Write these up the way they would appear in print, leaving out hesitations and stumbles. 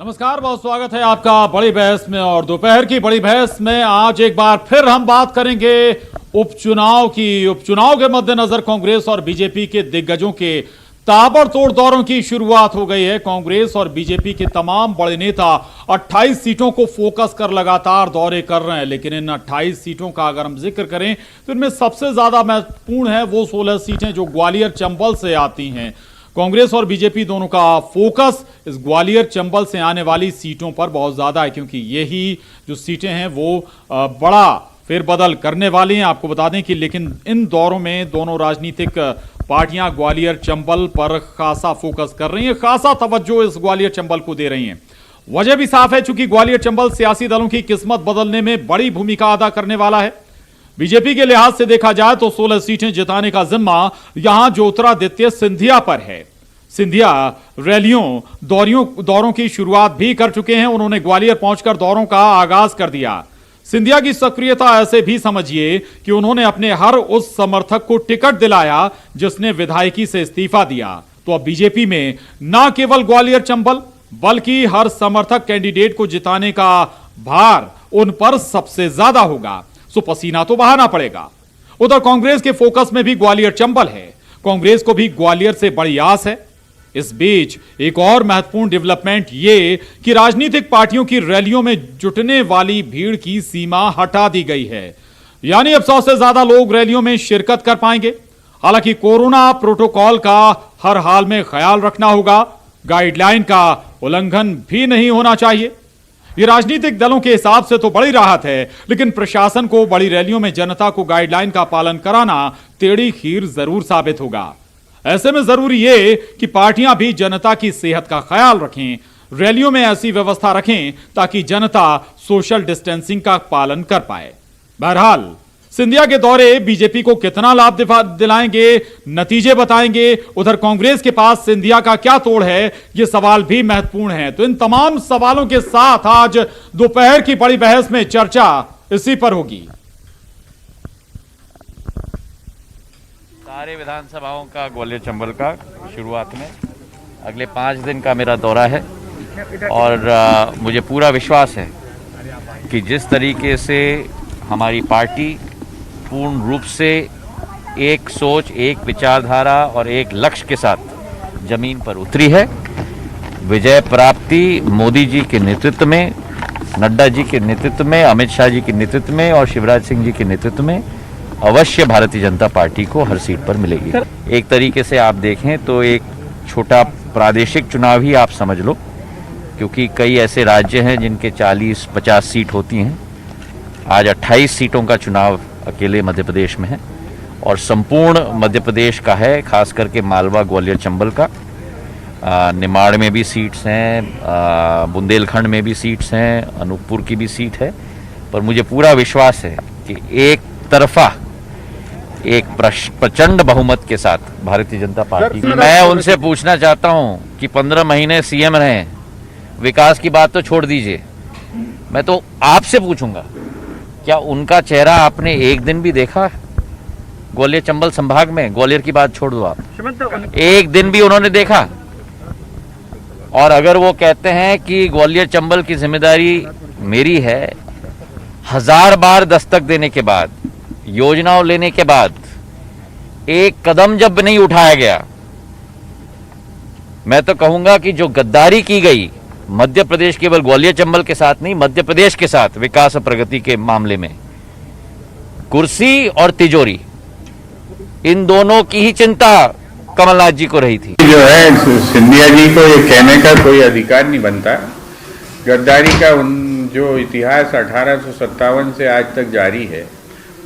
नमस्कार, बहुत स्वागत है आपका बड़ी बहस में। और दोपहर की बड़ी बहस में आज एक बार फिर हम बात करेंगे उपचुनाव की। उपचुनाव के मद्देनजर कांग्रेस और बीजेपी के दिग्गजों के ताबड़तोड़ दौरों की शुरुआत हो गई है। कांग्रेस और बीजेपी के तमाम बड़े नेता 28 सीटों को फोकस कर लगातार दौरे कर रहे हैं, लेकिन इन 28 सीटों का अगर हम जिक्र करें तो इनमें सबसे ज्यादा महत्वपूर्ण है वो 16 सीटें जो ग्वालियर चंबल से आती हैं। कांग्रेस और बीजेपी दोनों का फोकस इस ग्वालियर चंबल से आने वाली सीटों पर बहुत ज्यादा है, क्योंकि यही जो सीटें हैं वो बड़ा फेरबदल करने वाली हैं। आपको बता दें कि लेकिन इन दौरों में दोनों राजनीतिक पार्टियां ग्वालियर चंबल पर खासा फोकस कर रही हैं, खासा तवज्जो इस ग्वालियर चंबल को दे रही हैं। वजह भी साफ है, चूंकि ग्वालियर चंबल सियासी दलों की किस्मत बदलने में बड़ी भूमिका अदा करने वाला है। बीजेपी के लिहाज से देखा जाए तो 16 सीटें जिताने का जिम्मा यहां ज्योतिरादित्य सिंधिया पर है। सिंधिया रैलियों दौरों की शुरुआत भी कर चुके हैं। उन्होंने ग्वालियर पहुंचकर दौरों का आगाज कर दिया। सिंधिया की सक्रियता ऐसे भी समझिए कि उन्होंने अपने हर उस समर्थक को टिकट दिलाया जिसने विधायकी से इस्तीफा दिया। तो अब बीजेपी में न केवल ग्वालियर चंबल बल्कि हर समर्थक कैंडिडेट को जिताने का भार उन पर सबसे ज्यादा होगा। सो पसीना तो बहाना पड़ेगा। उधर कांग्रेस के फोकस में भी ग्वालियर चंबल है। कांग्रेस को भी ग्वालियर से बड़ी आस है। इस बीच एक और महत्वपूर्ण डेवलपमेंट ये कि राजनीतिक पार्टियों की रैलियों में जुटने वाली भीड़ की सीमा हटा दी गई है, यानी अब 100 से ज्यादा लोग रैलियों में शिरकत कर पाएंगे। हालांकि कोरोना प्रोटोकॉल का हर हाल में ख्याल रखना होगा, गाइडलाइन का उल्लंघन भी नहीं होना चाहिए। ये राजनीतिक दलों के हिसाब से तो बड़ी राहत है, लेकिन प्रशासन को बड़ी रैलियों में जनता को गाइडलाइन का पालन कराना टेढ़ी खीर जरूर साबित होगा। ऐसे में जरूरी ये कि पार्टियां भी जनता की सेहत का ख्याल रखें, रैलियों में ऐसी व्यवस्था रखें ताकि जनता सोशल डिस्टेंसिंग का पालन कर पाए। बहरहाल सिंधिया के दौरे बीजेपी को कितना लाभ दिलाएंगे, नतीजे बताएंगे। उधर कांग्रेस के पास सिंधिया का क्या तोड़ है, ये सवाल भी महत्वपूर्ण है। तो इन तमाम सवालों के साथ आज दोपहर की बड़ी बहस में चर्चा इसी पर होगी। सारे विधानसभाओं का ग्वालियर चंबल का शुरुआत में अगले 5 दिन का मेरा दौरा है और मुझे पूरा विश्वास है कि जिस तरीके से हमारी पार्टी पूर्ण रूप से एक सोच, एक विचारधारा और एक लक्ष्य के साथ जमीन पर उतरी है, विजय प्राप्ति मोदी जी के नेतृत्व में, नड्डा जी के नेतृत्व में, अमित शाह जी के नेतृत्व में और शिवराज सिंह जी के नेतृत्व में अवश्य भारतीय जनता पार्टी को हर सीट पर मिलेगी। एक तरीके से आप देखें तो एक छोटा प्रादेशिक चुनाव ही आप समझ लो, क्योंकि कई ऐसे राज्य हैं जिनके 40-50 सीट होती हैं। आज 28 सीटों का चुनाव अकेले मध्य प्रदेश में है और संपूर्ण मध्य प्रदेश का है, खास करके मालवा, ग्वालियर, चंबल का। निमाड़ में भी सीट्स हैं, बुंदेलखंड में भी सीट्स हैं, अनूपपुर की भी सीट है। पर मुझे पूरा विश्वास है कि एक तरफा एक प्रचंड बहुमत के साथ भारतीय जनता पार्टी, मैं उनसे पूछना चाहता हूं कि 15 महीने सीएम रहे, विकास की बात तो छोड़ दीजिए, मैं तो आपसे पूछूंगा क्या उनका चेहरा आपने एक दिन भी देखा ग्वालियर चंबल संभाग में? ग्वालियर की बात छोड़ दो आप, एक दिन भी उन्होंने देखा? और अगर वो कहते हैं कि ग्वालियर चंबल की जिम्मेदारी मेरी है, 1000 बार दस्तक देने के बाद, योजनाओं लेने के बाद एक कदम जब नहीं उठाया गया, मैं तो कहूंगा कि जो गद्दारी की गई मध्य प्रदेश, केवल ग्वालियर चंबल के साथ नहीं, मध्य प्रदेश के साथ विकास और प्रगति के मामले में, कुर्सी और तिजोरी, इन दोनों की ही चिंता कमलनाथ जी को रही थी। जो है सिंधिया जी को ये कहने का कोई अधिकार नहीं बनता। गद्दारी का जो इतिहास 1857 से आज तक जारी है,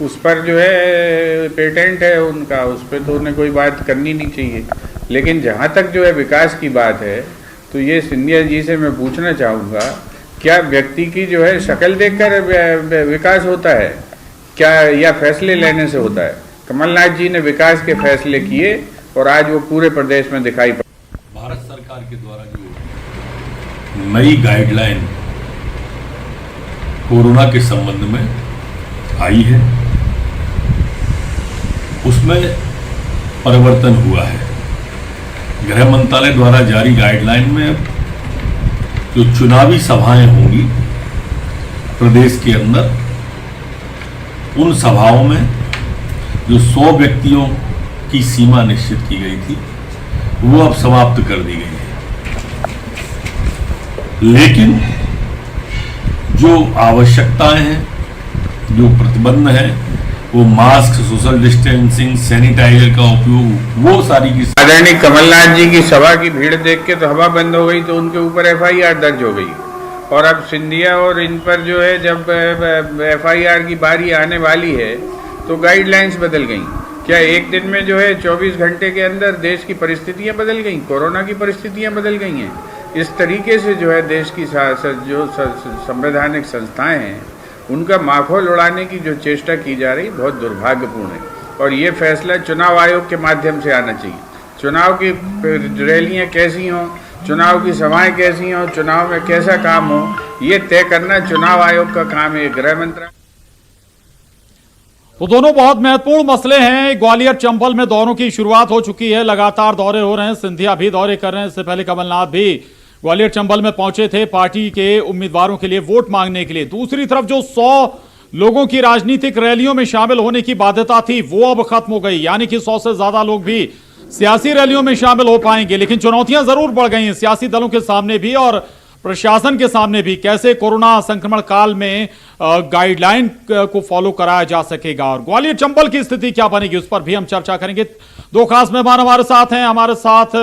उस पर जो है पेटेंट है उनका, उस पर तो उन्हें कोई बात करनी नहीं चाहिए। लेकिन जहाँ तक जो है विकास की बात है, तो ये सिंधिया जी से मैं पूछना चाहूँगा, क्या व्यक्ति की जो है शक्ल देखकर विकास होता है क्या, या फैसले लेने से होता है? कमलनाथ जी ने विकास के फैसले किए और आज वो पूरे प्रदेश में दिखाई पड़ा। भारत सरकार के द्वारा जो नई गाइडलाइन कोरोना के संबंध में आई है, उसमें परिवर्तन हुआ है। गृह मंत्रालय द्वारा जारी गाइडलाइन में जो चुनावी सभाएं होंगी प्रदेश के अंदर, उन सभाओं में जो 100 व्यक्तियों की सीमा निश्चित की गई थी वो अब समाप्त कर दी गई है। लेकिन जो आवश्यकताएं हैं, जो प्रतिबंध हैं, वो मास्क, सोशल डिस्टेंसिंग, सैनिटाइजर का उपयोग, वो सारी की आदरणीय कमलनाथ जी की सभा की भीड़ देख के तो हवा बंद हो गई, तो उनके ऊपर एफआईआर दर्ज हो गई। और अब सिंधिया और इन पर जो है जब एफआईआर की बारी आने वाली है तो गाइडलाइंस बदल गई। क्या एक दिन में जो है 24 घंटे के अंदर देश की परिस्थितियां बदल गई, कोरोना की परिस्थितियां बदल गई हैं? इस तरीके से जो है देश की जो संवैधानिक संस्थाएं हैं उनका माखौल उड़ाने की जो चेष्टा की जा रही बहुत दुर्भाग्यपूर्ण है। और ये फैसला चुनाव आयोग के माध्यम से आना चाहिए। चुनाव की रैलियां कैसी हों, चुनाव की सभाएं कैसी हों, चुनाव में कैसा काम हो, ये तय करना चुनाव आयोग का काम है, गृह मंत्रालय। तो दोनों बहुत महत्वपूर्ण मसले हैं। ग्वालियर चंबल में दौरों की शुरुआत हो चुकी है, लगातार दौरे हो रहे हैं, सिंधिया भी दौरे कर रहे हैं। इससे पहले कमलनाथ भी ग्वालियर चंबल में पहुंचे थे पार्टी के उम्मीदवारों के लिए वोट मांगने के लिए। दूसरी तरफ जो 100 लोगों की राजनीतिक रैलियों में शामिल होने की बाध्यता थी वो अब खत्म हो गई, यानी कि 100 से ज्यादा लोग भी सियासी रैलियों में शामिल हो पाएंगे। लेकिन चुनौतियां जरूर बढ़ गई हैं सियासी दलों के सामने भी और प्रशासन के सामने भी। कैसे कोरोना संक्रमण काल में गाइडलाइन को फॉलो कराया जा सकेगा और ग्वालियर चंबल की स्थिति क्या बनेगी, उस पर भी हम चर्चा करेंगे। दो खास मेहमान हमारे साथ हैं। हमारे साथ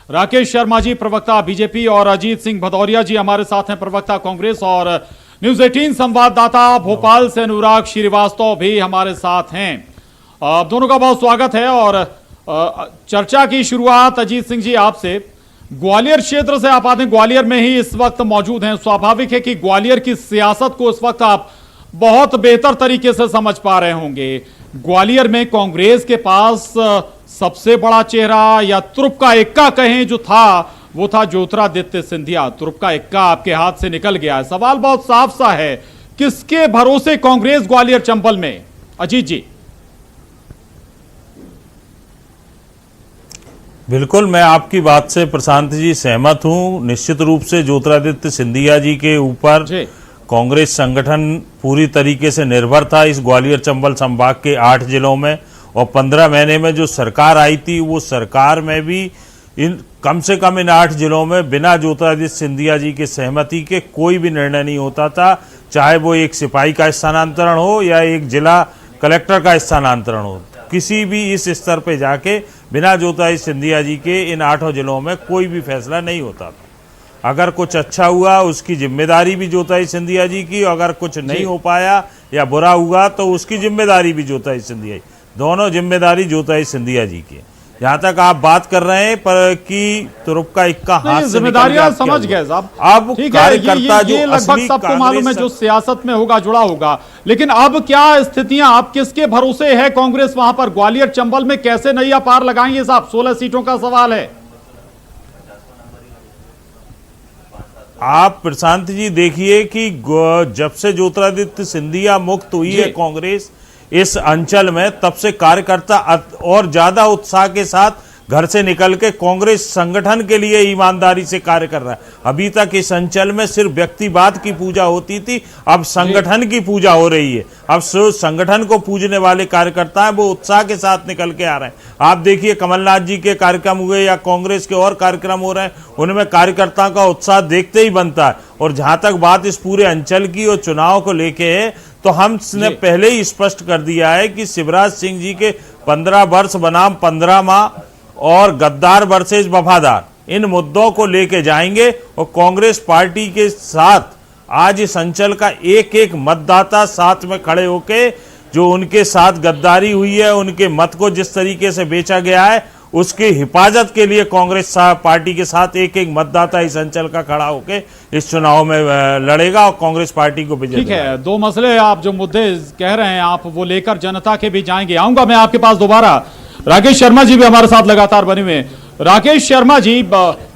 राकेश शर्मा जी, प्रवक्ता बीजेपी, और अजीत सिंह भदौरिया जी हमारे साथ हैं, प्रवक्ता कांग्रेस, और न्यूज 18 संवाददाता भोपाल से अनुराग श्रीवास्तव भी हमारे साथ हैं। दोनों का बहुत स्वागत है। और चर्चा की शुरुआत अजीत सिंह जी आपसे, ग्वालियर क्षेत्र से आप आते हैं, ग्वालियर में ही इस वक्त मौजूद हैं। स्वाभाविक है कि ग्वालियर की सियासत को इस वक्त आप बहुत बेहतर तरीके से समझ पा रहे होंगे। ग्वालियर में कांग्रेस के पास सबसे बड़ा चेहरा या तुरुप का इक्का कहें जो था वो था ज्योतिरादित्य सिंधिया। तुरुप का इक्का आपके हाथ से निकल गया है। सवाल बहुत साफ सा है, किसके भरोसे कांग्रेस ग्वालियर चंबल में? अजीत जी। बिल्कुल, मैं आपकी बात से प्रशांत जी सहमत हूं। निश्चित रूप से ज्योतिरादित्य सिंधिया जी के ऊपर कांग्रेस संगठन पूरी तरीके से निर्भर था इस ग्वालियर चंबल संभाग के 8 जिलों में। और 15 महीने में जो सरकार आई थी वो सरकार में भी कम से कम इन 8 जिलों में बिना ज्योतिरादित्य सिंधिया जी के सहमति के कोई भी निर्णय नहीं होता था, चाहे वो एक सिपाही का स्थानांतरण हो या एक जिला कलेक्टर का स्थानांतरण हो। किसी भी इस स्तर पे जाके बिना ज्योतिरादित्य सिंधिया जी के इन 8 जिलों में कोई भी फैसला नहीं होता था। अगर कुछ अच्छा हुआ उसकी जिम्मेदारी भी ज्योतिरादित्य सिंधिया जी की, अगर कुछ नहीं हो पाया या बुरा हुआ तो उसकी जिम्मेदारी भी ज्योतिरादित्य सिंधिया जी, दोनों जिम्मेदारी ज्योतिरादित्य सिंधिया जी की। यहाँ तक आप बात कर रहे हैं पर कि तुरुप का इक्का हाथ से जिम्मेदारियां समझ गए साहब। अब कार्यकर्ता जो लगभग सबको मालूम है जो सियासत में होगा जुड़ा होगा, लेकिन अब क्या स्थितियां, आप किसके भरोसे है कांग्रेस वहां पर ग्वालियर चंबल में? कैसे नैया पार लगाएंगे साहब? 16 सीटों का सवाल है। आप प्रशांत जी देखिए कि जब से ज्योतिरादित्य सिंधिया मुक्त हुई है कांग्रेस इस अंचल में, तब से कार्यकर्ता और ज्यादा उत्साह के साथ घर से निकल के कांग्रेस संगठन के लिए ईमानदारी से कार्य कर रहा है। अभी तक इस अंचल में सिर्फ व्यक्तिवाद की पूजा होती थी, अब संगठन की पूजा हो रही है। अब संगठन को पूजने वाले कार्यकर्ता हैं वो उत्साह के साथ निकल के आ रहे हैं। आप देखिए कमलनाथ जी के कार्यक्रम हुए या कांग्रेस के और कार्यक्रम हो रहे हैं, उनमें कार्यकर्ताओं का उत्साह देखते ही बनता है। और जहां तक बात इस पूरे अंचल की और चुनाव को लेके है तो हमने पहले ही स्पष्ट कर दिया है कि शिवराज सिंह जी के 15 वर्ष बनाम 15 माह और गद्दार वर्सेस वफादार, इन मुद्दों को लेके जाएंगे। और कांग्रेस पार्टी के साथ आज इस अंचल का एक एक मतदाता साथ में खड़े होके जो उनके साथ गद्दारी हुई है, उनके मत को जिस तरीके से बेचा गया है, उसकी हिफाजत के लिए कांग्रेस पार्टी के साथ एक एक मतदाता इस अंचल का खड़ा होके इस चुनाव में लड़ेगा और कांग्रेस पार्टी को विजय। ठीक है, दो मसले आप जो मुद्दे कह रहे हैं आप वो लेकर जनता के भी जाएंगे। आऊंगा मैं आपके पास दोबारा। राकेश शर्मा जी भी हमारे साथ लगातार बने हुए हैं। राकेश शर्मा जी,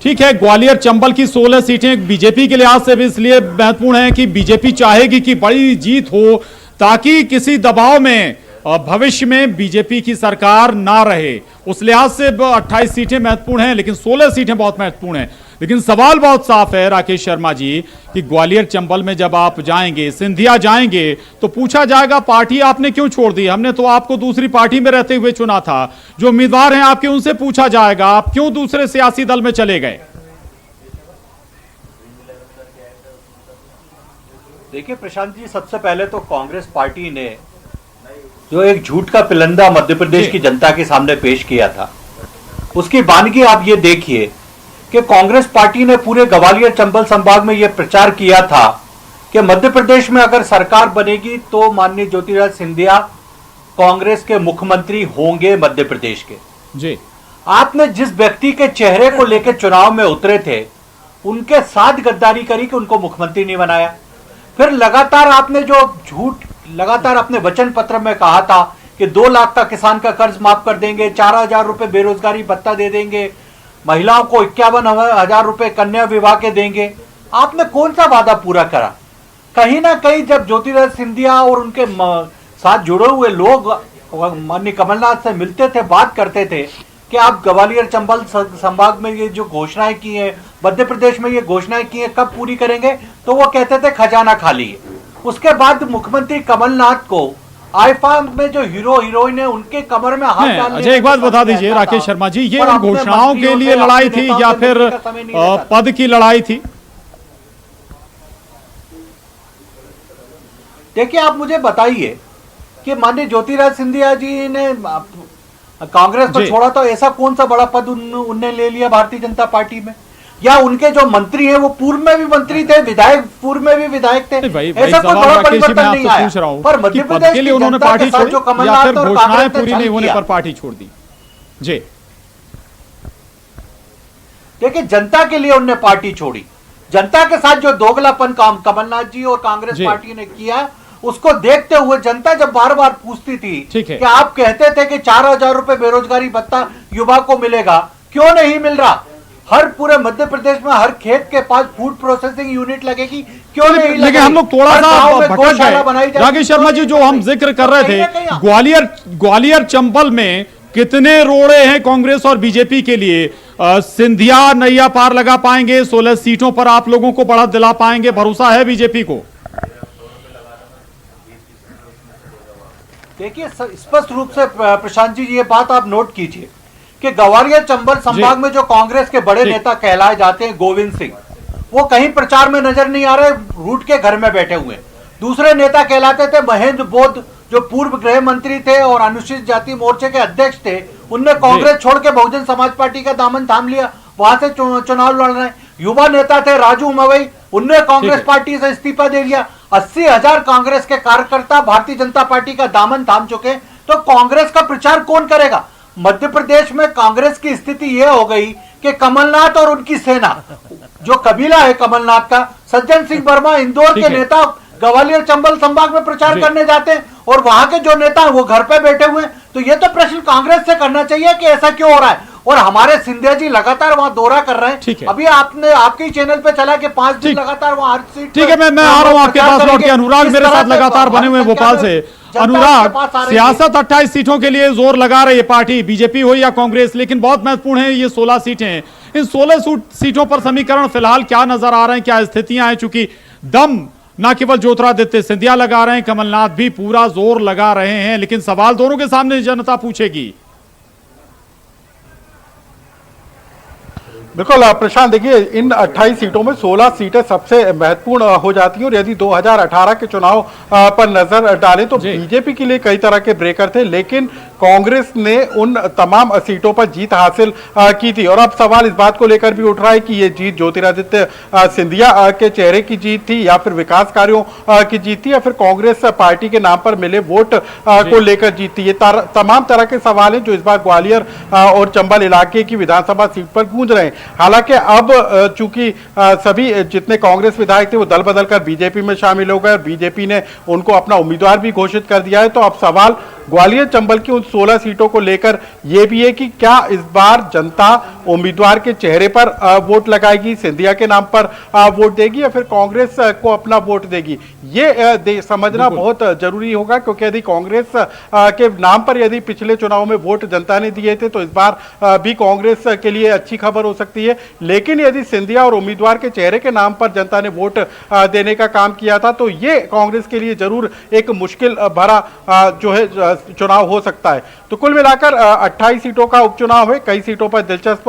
ठीक है, ग्वालियर चंबल की 16 सीटें बीजेपी के लिहाज से भी इसलिए महत्वपूर्ण है कि बीजेपी चाहेगी कि बड़ी जीत हो ताकि किसी दबाव में भविष्य में बीजेपी की सरकार ना रहे। उस लिहाज से 28 सीटें महत्वपूर्ण हैं, लेकिन 16 सीटें बहुत महत्वपूर्ण हैं। लेकिन सवाल बहुत साफ है राकेश शर्मा जी कि ग्वालियर चंबल में जब आप जाएंगे, सिंधिया जाएंगे, तो पूछा जाएगा पार्टी आपने क्यों छोड़ दी, हमने तो आपको दूसरी पार्टी में रहते हुए चुना था। जो उम्मीदवार हैं आपके, उनसे पूछा जाएगा आप क्यों दूसरे सियासी दल में चले गए। देखिए प्रशांत जी, सबसे पहले तो कांग्रेस पार्टी ने जो एक झूठ का पिलंदा मध्य प्रदेश की जनता के सामने पेश किया था, उसकी वानगी आप ये देखिए कि कांग्रेस पार्टी ने पूरे ग्वालियर चंबल संभाग में यह प्रचार किया था कि मध्य प्रदेश में अगर सरकार बनेगी तो माननीय ज्योतिरादित्य सिंधिया कांग्रेस के मुख्यमंत्री होंगे मध्य प्रदेश के। जी, आपने जिस व्यक्ति के चेहरे को लेकर चुनाव में उतरे थे, उनके साथ गद्दारी करी कि उनको मुख्यमंत्री नहीं बनाया। फिर लगातार आपने जो झूठ लगातार अपने वचन पत्र में कहा था कि 2 लाख का किसान का कर्ज माफ कर देंगे, 4,000 रुपए बेरोजगारी भत्ता दे देंगे, महिलाओं को 51,000 रुपए कन्या विवाह के देंगे, आपने कौन सा वादा पूरा करा? कहीं ना कहीं जब ज्योतिरादित्य सिंधिया और उनके साथ जुड़े हुए लोग माननीय कमलनाथ से मिलते थे, बात करते थे कि आप ग्वालियर चंबल संभाग में ये जो घोषणाएं की हैं, मध्य प्रदेश में ये घोषणाएं की हैं, कब पूरी करेंगे? तो वो कहते थे खजाना खाली है। उसके बाद मुख्यमंत्री कमलनाथ को आईफा में जो हीरो हीरोइन है उनके कमर में हाथ डालने। अच्छा, एक बात बता दीजिए राकेश शर्मा जी, ये उन घोषणाओं के लिए लड़ाई थी या फिर पद की लड़ाई थी? देखिए, आप मुझे बताइए कि माननीय ज्योतिरादित्य सिंधिया जी ने कांग्रेस को छोड़ा तो ऐसा कौन सा बड़ा पद उनने ले लिया भारतीय जनता पार्टी में? या उनके जो मंत्री हैं वो पूर्व में भी मंत्री थे, विधायक पूर्व में भी विधायक थे, ऐसा कोई बड़ा परिवर्तन नहीं आया। पर मध्य प्रदेश के लिए उन्होंने पार्टी छोड़ी या फिर घोषणाएं पूरी नहीं होने पर पार्टी छोड़ दी? जी, देखिए, जनता के लिए उन्होंने पार्टी छोड़ी। जनता के साथ जो दोगलापन काम कमलनाथ जी और कांग्रेस पार्टी ने किया, उसको देखते हुए जनता जब बार बार पूछती थी कि आप कहते थे कि 4,000 रुपए बेरोजगारी भत्ता युवा को मिलेगा, क्यों नहीं मिल रहा? हर पूरे मध्य प्रदेश में हर खेत के पास फूड प्रोसेसिंग यूनिट लगेगी, क्यों नहीं लगेगी? लेकिन हम लोग थोड़ा सा भटक गए राकेश शर्मा जी, जो हम जिक्र कर रहे थे ग्वालियर चंबल में कितने रोड़े हैं कांग्रेस और बीजेपी के लिए? सिंधिया नैया पार लगा पाएंगे? 16 सीटों पर आप लोगों को बढ़त दिला पाएंगे? भरोसा है बीजेपी को? देखिए, स्पष्ट रूप से प्रशांत जी ये बात आप नोट कीजिए कि ग्वालियर चंबल संभाग में जो कांग्रेस के बड़े नेता कहलाए जाते हैं गोविंद सिंह, वो कहीं प्रचार में नजर नहीं आ रहे, रूट के घर में बैठे हुए। दूसरे नेता कहलाते थे महेंद्र बोध, जो पूर्व गृह मंत्री थे और अनुसूचित जाति मोर्चे के अध्यक्ष थे, उनने कांग्रेस छोड़ के बहुजन समाज पार्टी का दामन थाम लिया, वहां से चुनाव लड़ रहे हैं। युवा नेता थे राजू मवई, उनने कांग्रेस पार्टी से इस्तीफा दे दिया। 80,000 कांग्रेस के कार्यकर्ता भारतीय जनता पार्टी का दामन थाम चुके, तो कांग्रेस का प्रचार कौन करेगा? मध्य प्रदेश में कांग्रेस की स्थिति यह हो गई कि कमलनाथ और उनकी सेना, जो कबीला है कमलनाथ का, सज्जन सिंह वर्मा, इंदौर के नेता ग्वालियर चंबल संभाग में प्रचार करने जाते हैं और वहां के जो नेता वो घर पे बैठे हुए हैं। तो ये तो प्रश्न कांग्रेस से करना चाहिए कि ऐसा क्यों हो रहा है। और हमारे सिंधिया जी लगातार वहां दौरा कर रहे हैं। अभी आपने आपके चैनल पे चला कि 5 दिन लगातार वहां हर सीट। ठीक है, मैं आ रहा हूं आपके पास लौट के। अनुराग मेरे साथ लगातार बने हुए भोपाल से। अनुराग, सियासत 28 सीटों के लिए जोर लगा रही है पार्टी, बीजेपी हो या कांग्रेस, लेकिन बहुत महत्वपूर्ण है ये 16 सीटें। इन 16 सीटों पर समीकरण फिलहाल क्या नजर आ रहे हैं, क्या स्थितियां हैं? चूंकि दम ना केवल ज्योतिरादित्य सिंधिया लगा रहे हैं, कमलनाथ भी पूरा जोर लगा रहे हैं, लेकिन सवाल दोनों के सामने जनता पूछेगी। बिल्कुल प्रशांत, देखिए इन 28 सीटों में 16 सीटें सबसे महत्वपूर्ण हो जाती हैं और यदि 2018 के चुनाव पर नजर डालें तो बीजेपी के लिए कई तरह के ब्रेकर थे, लेकिन कांग्रेस ने उन तमाम सीटों पर जीत हासिल की थी। और अब सवाल इस बात को लेकर भी उठ रहा है कि ये जीत ज्योतिरादित्य सिंधिया के चेहरे की जीत थी या फिर विकास कार्यों की जीत थी या फिर कांग्रेस पार्टी के नाम पर मिले वोट को लेकर जीत थी। ये तमाम तरह के सवाल हैं जो इस बार ग्वालियर और चंबल इलाके की विधानसभा सीट पर गूंज रहे हैं। हालांकि अब चूंकि सभी जितने कांग्रेस विधायक थे वो दल बदल कर बीजेपी में शामिल हो गए और बीजेपी ने उनको अपना उम्मीदवार भी घोषित कर दिया है, तो अब सवाल ग्वालियर चंबल की उन 16 सीटों को लेकर यह भी है कि क्या इस बार जनता उम्मीदवार के चेहरे पर वोट लगाएगी, सिंधिया के नाम पर वोट देगी, या फिर कांग्रेस को अपना वोट देगी, ये समझना बहुत जरूरी होगा। क्योंकि यदि कांग्रेस के नाम पर यदि पिछले चुनाव में वोट जनता ने दिए थे तो इस बार भी कांग्रेस के लिए अच्छी खबर हो सकती है। लेकिन यदि सिंधिया और उम्मीदवार के चेहरे के नाम पर जनता ने वोट देने का काम किया था तो ये कांग्रेस के लिए जरूर एक मुश्किल भरा जो है चुनाव हो सकता है। तो कुल मिलाकर 28 सीटों का उपचुनाव है, कई सीटों पर दिलचस्प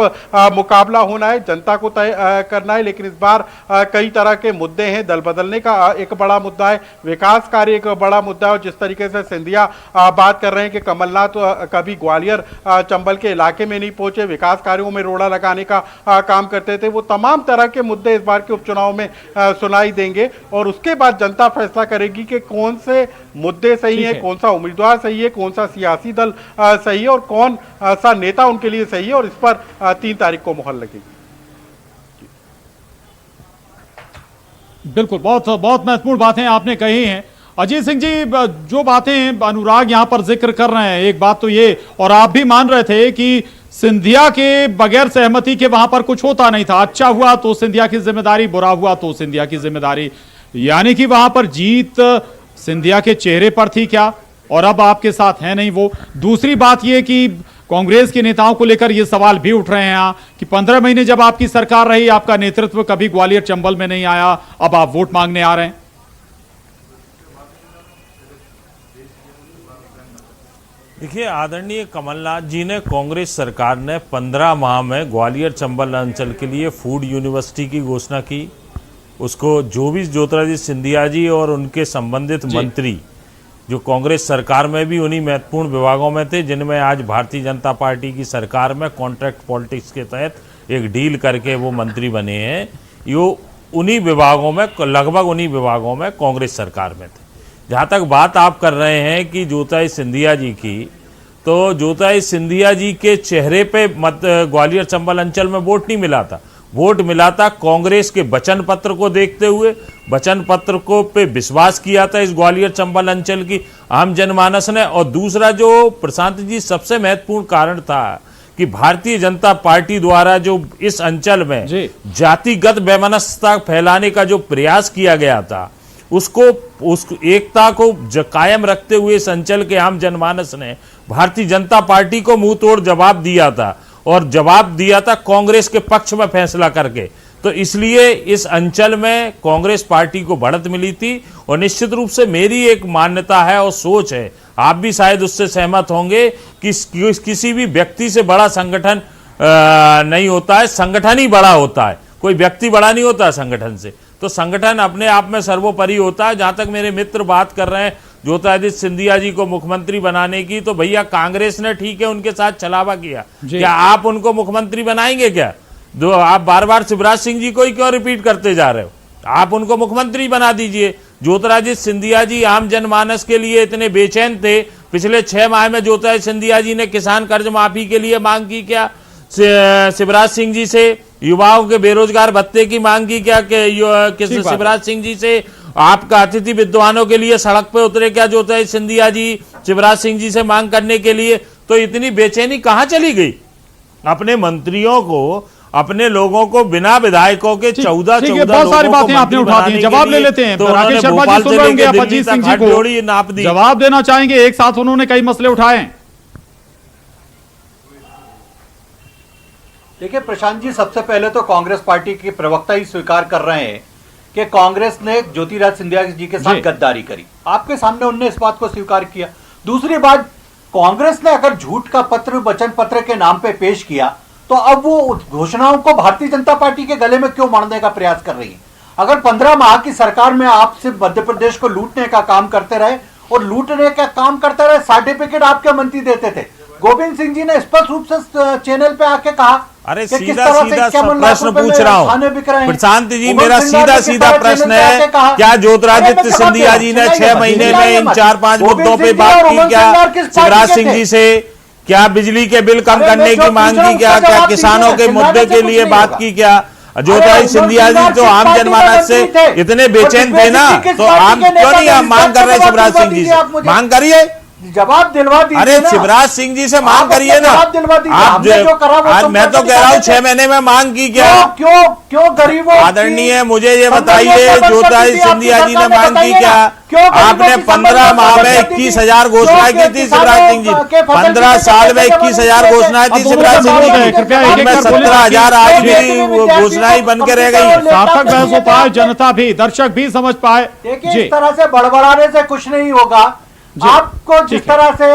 मुकाबला होना है, जनता को तय करना है। लेकिन इस बार कई तरह के मुद्दे हैं, दल बदलने का एक बड़ा मुद्दा है, विकास कार्य एक बड़ा मुद्दा है। और जिस तरीके से सिंधिया बात कर रहे हैं कि कमलनाथ कभी ग्वालियर चंबल के इलाके में नहीं पहुंचे, विकास कार्यों में रोड़ा लगाने का काम करते थे, वो तमाम तरह के मुद्दे इस बार के उपचुनाव में सुनाई देंगे। और उसके बाद जनता फैसला करेगी कि कौन से मुद्दे सही है, कौन सा उम्मीदवार सही है, कौन सा सियासी दल सही है और कौन सा नेता उनके लिए सही है। और इस पर 3 तारीख को मोहर लगेगी। बिल्कुल, बहुत बहुत महत्वपूर्ण बातें आपने कही हैं अजीत सिंह जी। जो बातें अनुराग यहां पर जिक्र कर रहे हैं, एक बात तो ये, और आप भी मान रहे थे कि सिंधिया के बगैर सहमति के वहां पर कुछ होता नहीं था, अच्छा हुआ तो सिंधिया की जिम्मेदारी, बुरा हुआ तो सिंधिया की जिम्मेदारी, यानी कि वहां पर जीत सिंधिया के चेहरे पर थी क्या, और अब आपके साथ है नहीं वो। दूसरी बात यह कि कांग्रेस के नेताओं को लेकर यह सवाल भी उठ रहे हैं यहां कि 15 महीने जब आपकी सरकार रही, आपका नेतृत्व कभी ग्वालियर चंबल में नहीं आया, अब आप वोट मांगने आ रहे हैं। देखिए, आदरणीय कमलनाथ जी ने, कांग्रेस सरकार ने 15 माह में ग्वालियर चंबल अंचल के लिए फूड यूनिवर्सिटी की घोषणा की। उसको जो भी ज्योतिरादित्य सिंधिया जी और उनके संबंधित मंत्री जो कांग्रेस सरकार में भी उन्हीं महत्वपूर्ण विभागों में थे जिनमें आज भारतीय जनता पार्टी की सरकार में कॉन्ट्रैक्ट पॉलिटिक्स के तहत एक डील करके वो मंत्री बने हैं, यो उन्हीं विभागों में, लगभग उन्हीं विभागों में कांग्रेस सरकार में थे। जहाँ तक बात आप कर रहे हैं कि ज्योतिरादित्य सिंधिया जी की, तो ज्योतिरादित्य सिंधिया जी के चेहरे पे ग्वालियर चंबल अंचल में वोट नहीं मिला था, वोट मिला था कांग्रेस के वचन पत्र को देखते हुए, वचन पत्र को पे विश्वास किया था इस ग्वालियर चंबल अंचल की आम जनमानस ने। और दूसरा जो प्रशांत जी सबसे महत्वपूर्ण कारण था कि भारतीय जनता पार्टी द्वारा जो इस अंचल में जातिगत वैमनस्यता फैलाने का जो प्रयास किया गया था, उसको उस एकता को कायम रखते हुए इस अंचल के आम जनमानस ने भारतीय जनता पार्टी को मुंह तोड़ जवाब दिया था, और जवाब दिया था कांग्रेस के पक्ष में फैसला करके। तो इसलिए इस अंचल में कांग्रेस पार्टी को बढ़त मिली थी। और निश्चित रूप से मेरी एक मान्यता है और सोच है, आप भी शायद उससे सहमत होंगे, कि किसी भी व्यक्ति से बड़ा संगठन नहीं होता है, संगठन ही बड़ा होता है, कोई व्यक्ति बड़ा नहीं होता संगठन से। तो संगठन अपने आप में सर्वोपरि होता है। जहां तक मेरे मित्र बात कर रहे हैं ज्योतिरादित्य सिंधिया जी को मुख्यमंत्री बनाने की, तो भैया कांग्रेस ने ठीक है उनके साथ छलावा किया, क्या आप उनको मुख्यमंत्री बनाएंगे क्या? आप बार बार शिवराज सिंह जी को ही क्यों रिपीट करते जा रहे हो? आप उनको मुख्यमंत्री बना दीजिए। ज्योतिरादित्य सिंधिया जी आम जनमानस के लिए इतने बेचैन थे, पिछले 6 माह में ज्योतिरादित्य सिंधिया जी ने किसान कर्ज माफी के लिए मांग की क्या? शिवराज सिंह जी से युवाओं के बेरोजगार भत्ते की मांग की क्या? शिवराज सिंह जी से आपका अतिथि विद्वानों के लिए सड़क पे उतरे क्या ज्योतिरादित्य सिंधिया जी शिवराज सिंह जी से मांग करने के लिए? तो इतनी बेचैनी कहां चली गई? अपने मंत्रियों को, अपने लोगों को बिना विधायकों के 14 बहुत सारी बातें आपने उठा दी, जवाब ले लेते हैं। तो राकेश शर्मा जी सुन रहे होंगे, अजीत सिंह जी को जवाब देना चाहेंगे। एक साथ उन्होंने कई मसले उठाए हैं। देखिए प्रशांत जी, सबसे पहले तो कांग्रेस पार्टी के प्रवक्ता ही स्वीकार कर रहे हैं कि कांग्रेस ने ज्योतिरादित्य सिंधिया जी के साथ गद्दारी करी। आपके सामने उनने इस बात को स्वीकार किया। दूसरी बात, कांग्रेस ने अगर झूठ का पत्र वचन पत्र के नाम पे पेश किया, तो अब वो घोषणाओं को भारतीय जनता पार्टी के गले में क्यों मारने का प्रयास कर रही है? अगर 15 माह की सरकार में आप सिर्फ मध्य प्रदेश को लूटने का काम करते रहे और लूटने का काम करते रहे, सर्टिफिकेट आपके मंत्री देते थे। गोविंद सिंह जी ने स्पष्ट रूप से चैनल पे आके कहा, अरे सीधा प्रश्न पूछ रहा हूँ प्रशांत जी, मेरा सीधा प्रश्न है, क्या ज्योतिरादित्य सिंधिया जी ने 6 महीने में इन 4-5 मुद्दों पे बात की क्या? शिवराज सिंह जी से क्या बिजली के बिल कम करने की मांग की क्या? क्या किसानों के मुद्दे के लिए बात की क्या? ज्योतिरादित्य सिंधिया जी तो आम जनमानस से इतने बेचैन थे ना, तो आप क्यों नहीं आप मांग कर रहे शिवराज सिंह जी से? मांग करिए, जवाब दिलवा दीजिए अरे ना। शिवराज सिंह जी से मांग आप करिए अपना ना। जवाब दिलवा दीजिए। आप हमने जो करा वो आज तो मैं तो कह रहा हूँ 6 महीने में मांग की क्या? क्यों गरीबों आदरणीय मुझे ये बताइए, ज्योतिरादित्य सिंधिया जी ने मांग की क्या? आपने 15 माह में 21,000 घोषणाएं की थी शिवराज सिंह जी। 15 साल में 21,000 घोषणाएं थी शिवराज सिंह जी की। कृपया एक-एक उनमें कर बोलिए। 17,000 आज भी घोषणाएं बन के रह गई। सार्थक बहस हो पाए, जनता भी, दर्शक भी समझ पाए। देखिए, जी इस तरह से बड़बड़ाने से कुछ नहीं होगा। आपको जिस तरह से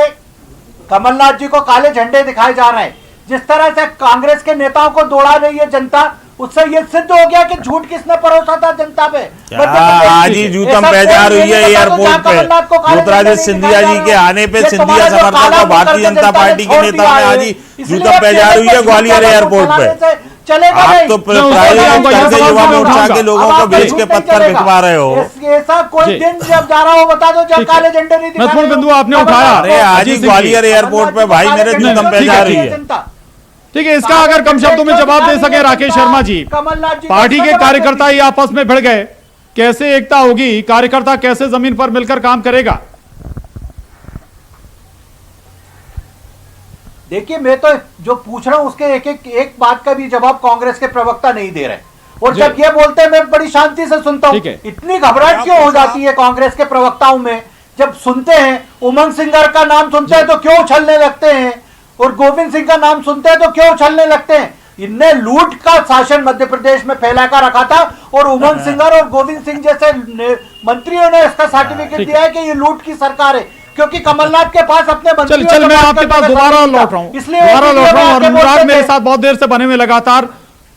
कमलनाथ जी को काले झंडे दिखाए जा रहे हैं, जिस तरह से कांग्रेस के नेताओं को दौड़ा रही है जनता, उससे ये सिद्ध हो गया कि झूठ किसने परोसा था जनता पे। आज ही जूतम पहचान हुई है एयरपोर्ट पे। ज्योतिरादित्य सिंधिया जी के आने पे सिंधिया समर्थकों भारतीय जनता पार्टी के नेताओं ने आज ही जूतम पहचान हुई है ग्वालियर एयरपोर्ट पे। चलेगा आप तो प्राइवेट करके युवा मोर्चा के लोगों को भेज के पत्थर भिजवा रहे हो। ऐसा कोई दिन जब जा रहा हो बता दो जब काले झंडे नहीं दिखाए। महत्वपूर्ण बिंदु आपने उठाया। अरे आज ही ग्वालियर एयरपोर्ट पे भाई मेरे जूतम पहचान रही है। ठीक है, इसका अगर कम शब्दों में जवाब दे सके राकेश शर्मा जी, पार्टी के कार्यकर्ता ही आपस में भिड़ गए, कैसे एकता होगी? कार्यकर्ता कैसे जमीन पर मिलकर काम करेगा? देखिए, मैं तो जो पूछ रहा हूं उसके एक बात का भी जवाब कांग्रेस के प्रवक्ता नहीं दे रहे। और जब ये बोलते हैं मैं बड़ी शांति से सुनता हूं। इतनी घबराहट क्यों हो जाती है कांग्रेस के प्रवक्ताओं में? जब सुनते हैं उमंग सिंगर का नाम सुनते हैं तो क्यों उछलने लगते हैं, और गोविंद सिंह का नाम सुनते हैं तो क्यों उछलने लगते हैं? इनने लूट का शासन मध्य प्रदेश में फैला कर रखा था, और उमंग सिंगर और गोविंद सिंह जैसे मंत्रियों ने इसका सर्टिफिकेट दिया है कि ये लूट की सरकार है, क्योंकि कमलनाथ के पास अपने चल मैं आपके पास दोबारा लौट रहा हूं, और अनुराग मेरे साथ बहुत देर से बने हुए लगातार।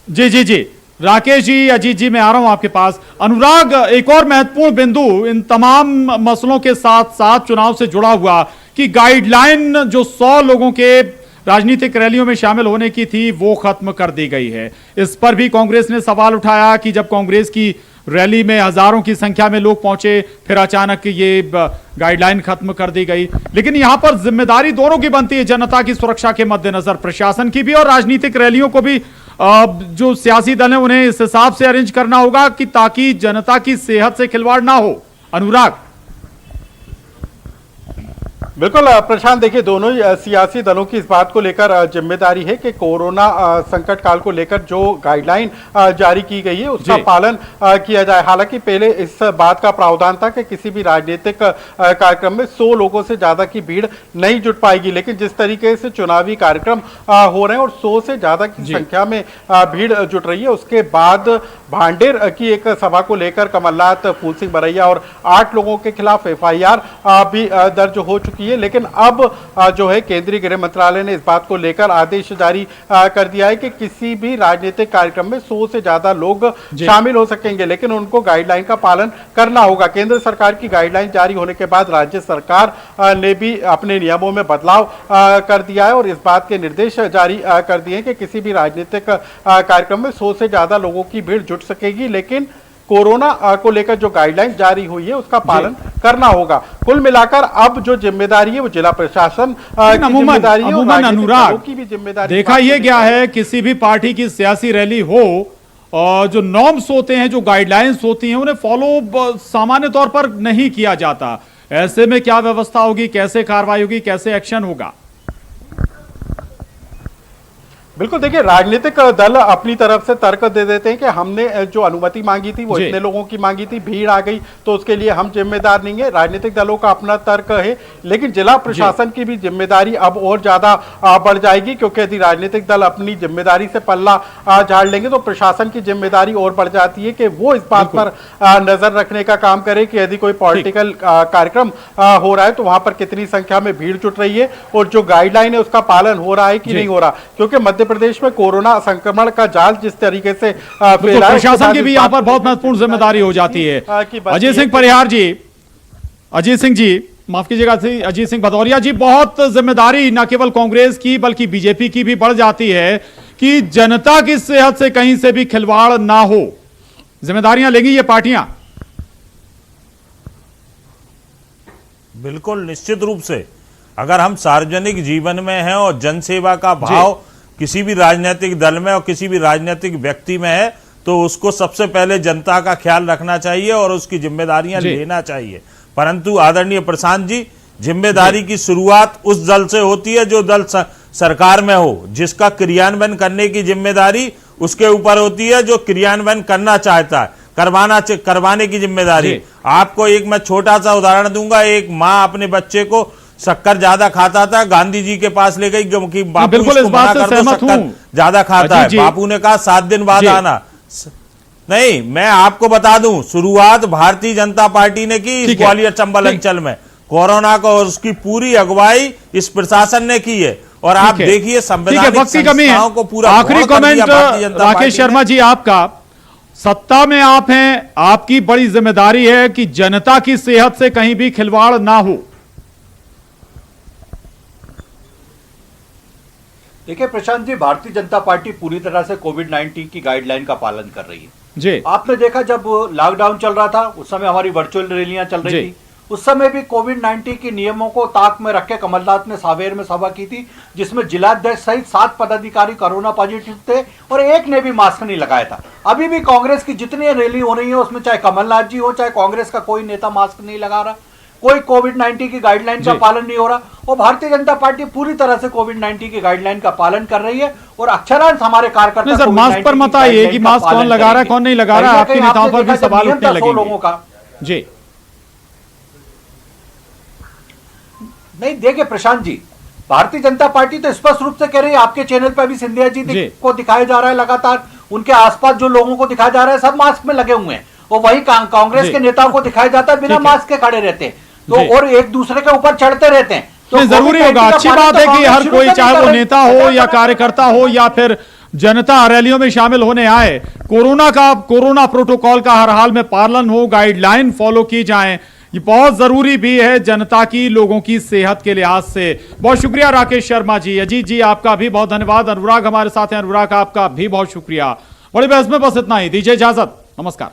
जी राकेश जी, अजीत जी, मैं आ रहा हूं आपके पास। अनुराग, एक और महत्वपूर्ण बिंदु इन तमाम मसलों के साथ साथ चुनाव से जुड़ा हुआ कि गाइडलाइन जो 100 लोगों के राजनीतिक रैलियों में शामिल होने की थी वो खत्म कर दी गई है। इस पर भी कांग्रेस ने सवाल उठाया कि जब कांग्रेस की रैली में हजारों की संख्या में लोग पहुंचे, फिर अचानक ये गाइडलाइन खत्म कर दी गई। लेकिन यहां पर जिम्मेदारी दोनों की बनती है, जनता की सुरक्षा के मद्देनजर प्रशासन की भी और राजनीतिक रैलियों को भी जो सियासी दल है उन्हें इस हिसाब से अरेंज करना होगा कि ताकि जनता की सेहत से खिलवाड़ ना हो। अनुराग। बिल्कुल प्रशांत, देखिए दोनों ही सियासी दलों की इस बात को लेकर जिम्मेदारी है कि कोरोना संकट काल को लेकर जो गाइडलाइन जारी की गई है उसका पालन किया जाए। हालांकि पहले इस बात का प्रावधान था कि किसी भी राजनीतिक कार्यक्रम में 100 लोगों से ज्यादा की भीड़ नहीं जुट पाएगी, लेकिन जिस तरीके से चुनावी कार्यक्रम हो रहे हैं और 100 से ज्यादा की संख्या में भीड़ जुट रही है, उसके बाद भांडेर की एक सभा को लेकर कमलनाथ, फूल सिंह बरैया और 8 लोगों के खिलाफ FIR भी दर्ज हो चुकी है। लेकिन अब जो है केंद्रीय गृह मंत्रालय ने इस बात को लेकर आदेश जारी कर दिया है कि किसी भी राजनीतिक कार्यक्रम में 100 से ज्यादा लोग शामिल हो सकेंगे, लेकिन उनको गाइडलाइन का पालन करना होगा। केंद्र सरकार की गाइडलाइन जारी होने के बाद राज्य सरकार ने भी अपने नियमों में बदलाव कर दिया है और इस बात के निर्देश जारी कर दिए हैं कि किसी भी राजनीतिक कार्यक्रम में 100 से ज्यादा लोगों की भीड़ जुट सकेगी, लेकिन कोरोना को लेकर जो गाइडलाइन जारी हुई है उसका पालन करना होगा। कुल मिलाकर अब जो जिम्मेदारी है वो जिला प्रशासन की जिम्मेदारी है और अनुराग की भी जिम्मेदारी। देखा यह गया है किसी भी पार्टी की सियासी रैली हो और जो नॉर्म्स होते हैं, जो गाइडलाइंस होती हैं, उन्हें फॉलो सामान्य तौर पर नहीं किया जाता। ऐसे में क्या व्यवस्था होगी, कैसे कार्रवाई होगी, कैसे एक्शन होगा? बिल्कुल, देखिए राजनीतिक दल अपनी तरफ से तर्क दे देते हैं कि हमने जो अनुमति मांगी थी वो इतने लोगों की मांगी थी, भीड़ आ गई तो उसके लिए हम जिम्मेदार नहीं है। राजनीतिक दलों का अपना तर्क है, लेकिन जिला प्रशासन की भी जिम्मेदारी अब और ज्यादा बढ़ जाएगी, क्योंकि यदि राजनीतिक दल अपनी जिम्मेदारी से पल्ला झाड़ लेंगे तो प्रशासन की जिम्मेदारी और बढ़ जाती है कि वो इस बात पर नजर रखने का काम करे कि यदि कोई पॉलिटिकल कार्यक्रम हो रहा है तो वहां पर कितनी संख्या में भीड़ जुट रही है और जो गाइडलाइन है उसका पालन हो रहा है कि नहीं हो रहा। क्योंकि मध्य प्रदेश में कोरोना संक्रमण का जाल जिस तरीके से फैला है, प्रशासन की भी यहाँ पर बहुत महत्वपूर्ण जिम्मेदारी हो जाती है। अजीत सिंह परिहार जी, अजीत सिंह जी, माफ कीजिएगा, अजीत सिंह भदौरिया जी, बहुत जिम्मेदारी न केवल कांग्रेस की बल्कि बीजेपी की भी बढ़ जाती है कि जनता की सेहत से कहीं से भी खिलवाड़ ना हो। जिम्मेदारियां लेंगी ये पार्टियां? बिल्कुल, निश्चित रूप से। अगर हम सार्वजनिक जीवन में हैं और जनसेवा का भाव किसी भी राजनीतिक दल में और किसी भी राजनीतिक व्यक्ति में है तो उसको सबसे पहले जनता का ख्याल रखना चाहिए और उसकी जिम्मेदारियां लेना चाहिए। परंतु आदरणीय प्रशांत जी, जिम्मेदारी की शुरुआत उस दल से होती है जो दल सरकार में हो, जिसका क्रियान्वयन करने की जिम्मेदारी उसके ऊपर होती है, जो क्रियान्वयन करना चाहता है, करवाने की जिम्मेदारी। आपको एक मैं छोटा सा उदाहरण दूंगा। एक माँ अपने बच्चे को शक्कर ज्यादा खाता था, गांधी जी के पास ले गई कि बापू बिल्कुल इसको इस बात मना से कर दो, सहमत शक्कर हूं। ज्यादा खाता है। बापू ने कहा 7 दिन बाद आना। नहीं, मैं आपको बता दूं, शुरुआत भारतीय जनता पार्टी ने की इस ग्वालियर चंबल अंचल में। कोरोना को और उसकी पूरी अगुवाई इस प्रशासन ने की है। और आप देखिए संवैधानिक संस्थाओं को पूरा आखिरी कमेंट राकेश शर्मा जी आपका। सत्ता में आप हैं, आपकी बड़ी जिम्मेदारी है कि जनता की सेहत से कहीं भी खिलवाड़ ना हो। देखिए प्रशांत जी, भारतीय जनता पार्टी पूरी तरह से कोविड-19 की गाइडलाइन का पालन कर रही है जी। आपने देखा जब लॉकडाउन चल रहा था उस समय हमारी वर्चुअल रैलियां चल रही थी, उस समय भी कोविड-19 के नियमों को ताक में रख के कमलनाथ ने सावेर में सभा की थी, जिसमें जिलाध्यक्ष सहित 7 पदाधिकारी कोरोना पॉजिटिव थे और एक ने भी मास्क नहीं लगाया था। अभी भी कांग्रेस की जितनी रैली हो रही है उसमें चाहे कमलनाथ जी हो चाहे कांग्रेस का कोई नेता मास्क नहीं लगा रहा, कोई कोविड-19 की गाइडलाइन का पालन नहीं हो रहा। और भारतीय जनता पार्टी पूरी तरह से कोविड-19 की गाइडलाइन का पालन कर रही है और अक्षरांश हमारे कार्यकर्ता सर मास्क पर मत आइए कि मास्क कौन लगा रहा है कौन नहीं लगा रहा है, आपके नेताओं पर भी सवाल उठने लगेंगे। जी नहीं, देखिए प्रशांत जी, भारतीय जनता पार्टी तो स्पष्ट रूप से कह रही है, आपके चैनल पर भी सिंधिया जी को दिखाया जा रहा है लगातार, उनके आसपास जो लोगों को दिखाया जा रहा है सब मास्क में लगे हुए हैं, और वही कांग्रेस के नेताओं को दिखाया जाता है बिना मास्क के खड़े रहते हैं, तो और एक दूसरे के ऊपर चढ़ते रहते हैं। तो जरूरी होगा, अच्छी बात है कि हर कोई चाहे वो नेता हो या कार्यकर्ता हो या फिर जनता रैलियों में शामिल होने आए, कोरोना प्रोटोकॉल का हर हाल में पालन हो, गाइडलाइन फॉलो की जाए, ये बहुत जरूरी भी है जनता की, लोगों की सेहत के लिहाज से। बहुत शुक्रिया राकेश शर्मा जी। अजीत जी आपका भी बहुत धन्यवाद। अनुराग हमारे साथ हैं, अनुराग आपका भी बहुत शुक्रिया। बड़ी बहस में बस इतना ही, दीजिए इजाजत, नमस्कार।